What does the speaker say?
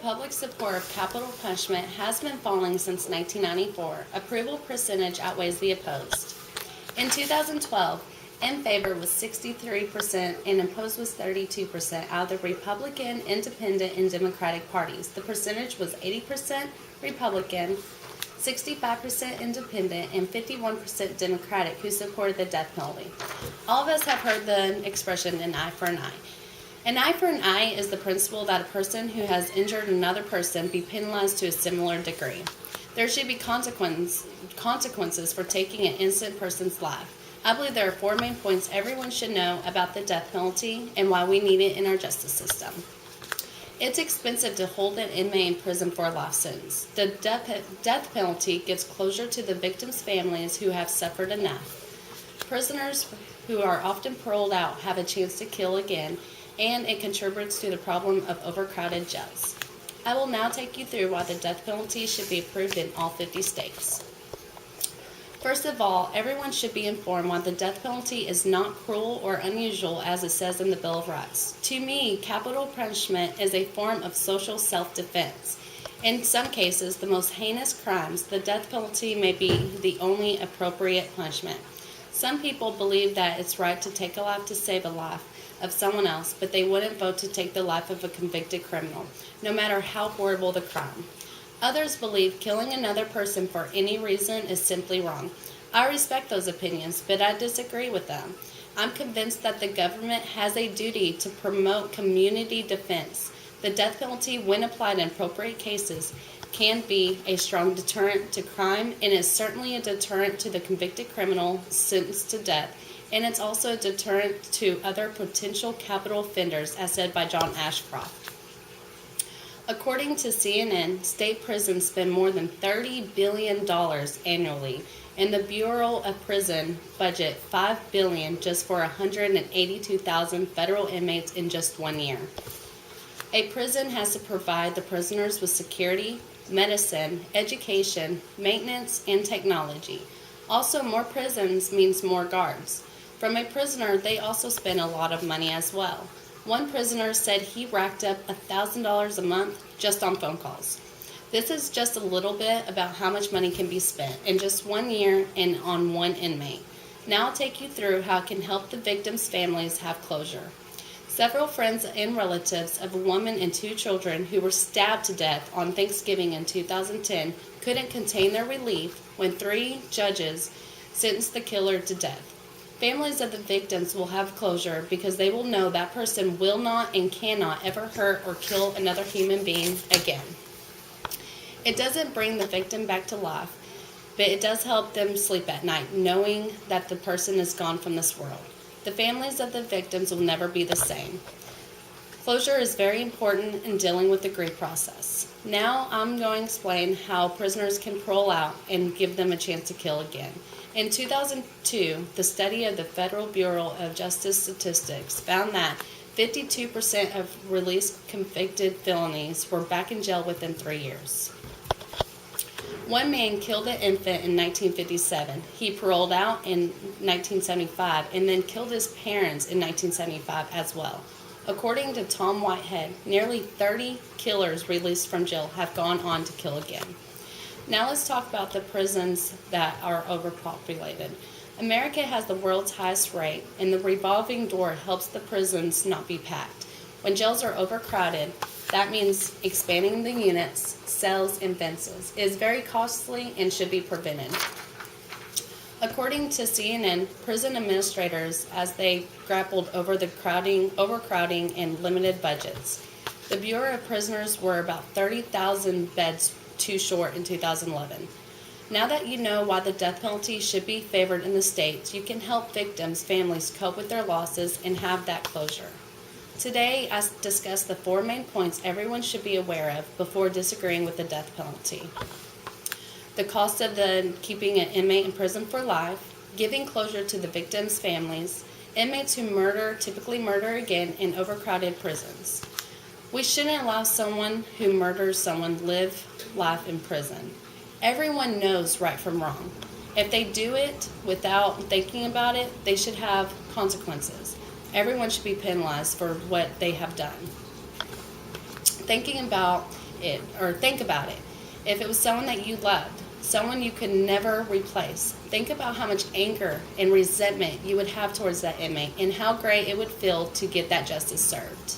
public support of capital punishment has been falling since 1994, approval percentage outweighs the opposed. In 2012, in favor was 63% and opposed was 32% out of the Republican, Independent, and Democratic parties. The percentage was 80% Republican, 65% Independent, and 51% Democratic who supported the death penalty. All of us have heard the expression an eye for an eye. An eye for an eye is the principle that a person who has injured another person be penalized to a similar degree. There should be consequences for taking an innocent person's life. I believe there are 4 main points everyone should know about the death penalty and why we need it in our justice system. It's expensive to hold an inmate in prison for a life sentence. The death penalty gives closure to the victims' families who have suffered enough. Prisoners who are often paroled out have a chance to kill again, and it contributes to the problem of overcrowded jails. I will now take you through why the death penalty should be approved in all 50 states. First of all, everyone should be informed why the death penalty is not cruel or unusual as it says in the Bill of Rights. To me, capital punishment is a form of social self-defense. In some cases, the most heinous crimes, the death penalty may be the only appropriate punishment. Some people believe that it's right to take a life to save a life of someone else, but they wouldn't vote to take the life of a convicted criminal, no matter how horrible the crime. Others believe killing another person for any reason is simply wrong. I respect those opinions, but I disagree with them. I'm convinced that the government has a duty to promote community defense. The death penalty, when applied in appropriate cases, can be a strong deterrent to crime, and is certainly a deterrent to the convicted criminal sentenced to death, and it's also a deterrent to other potential capital offenders, as said by John Ashcroft. According to CNN, state prisons spend more than $30 billion annually, and the Bureau of Prison budget $5 billion just for 182,000 federal inmates in just 1 year. A prison has to provide the prisoners with security, medicine, education, maintenance, and technology. Also, more prisons means more guards. From a prisoner, they also spend a lot of money as well. One prisoner said he racked up $1,000 a month just on phone calls. This is just a little bit about how much money can be spent in just 1 year and on one inmate. Now I'll take you through how it can help the victims' families have closure. Several friends and relatives of a woman and 2 children who were stabbed to death on Thanksgiving in 2010 couldn't contain their relief when 3 judges sentenced the killer to death. Families of the victims will have closure because they will know that person will not and cannot ever hurt or kill another human being again. It doesn't bring the victim back to life, but it does help them sleep at night knowing that the person is gone from this world. The families of the victims will never be the same. Closure is very important in dealing with the grief process. Now I'm going to explain how prisoners can parole out and give them a chance to kill again. In 2002, the study of the Federal Bureau of Justice Statistics found that 52% of released convicted felonies were back in jail within 3 years. One man killed an infant in 1957. He paroled out in 1975 and then killed his parents in 1975 as well. According to Tom Whitehead, nearly 30 killers released from jail have gone on to kill again. Now let's talk about the prisons that are overpopulated. America has the world's highest rate, and the revolving door helps the prisons not be packed. When jails are overcrowded, that means expanding the units, cells, and fences. It is very costly and should be prevented. According to CNN, prison administrators, as they grappled over the overcrowding, and limited budgets, the Bureau of Prisoners were about 30,000 beds too short in 2011. Now that you know why the death penalty should be favored in the states, you can help victims' families cope with their losses and have that closure. Today, I discussed the 4 main points everyone should be aware of before disagreeing with the death penalty. The cost of keeping an inmate in prison for life, giving closure to the victims' families, inmates who typically murder again in overcrowded prisons. We shouldn't allow someone who murders someone live life in prison. Everyone knows right from wrong. If they do it without thinking about it, they should have consequences. Everyone should be penalized for what they have done. Thinking about it, or think about it. If it was someone that you loved, someone you could never replace, think about how much anger and resentment you would have towards that inmate and how great it would feel to get that justice served.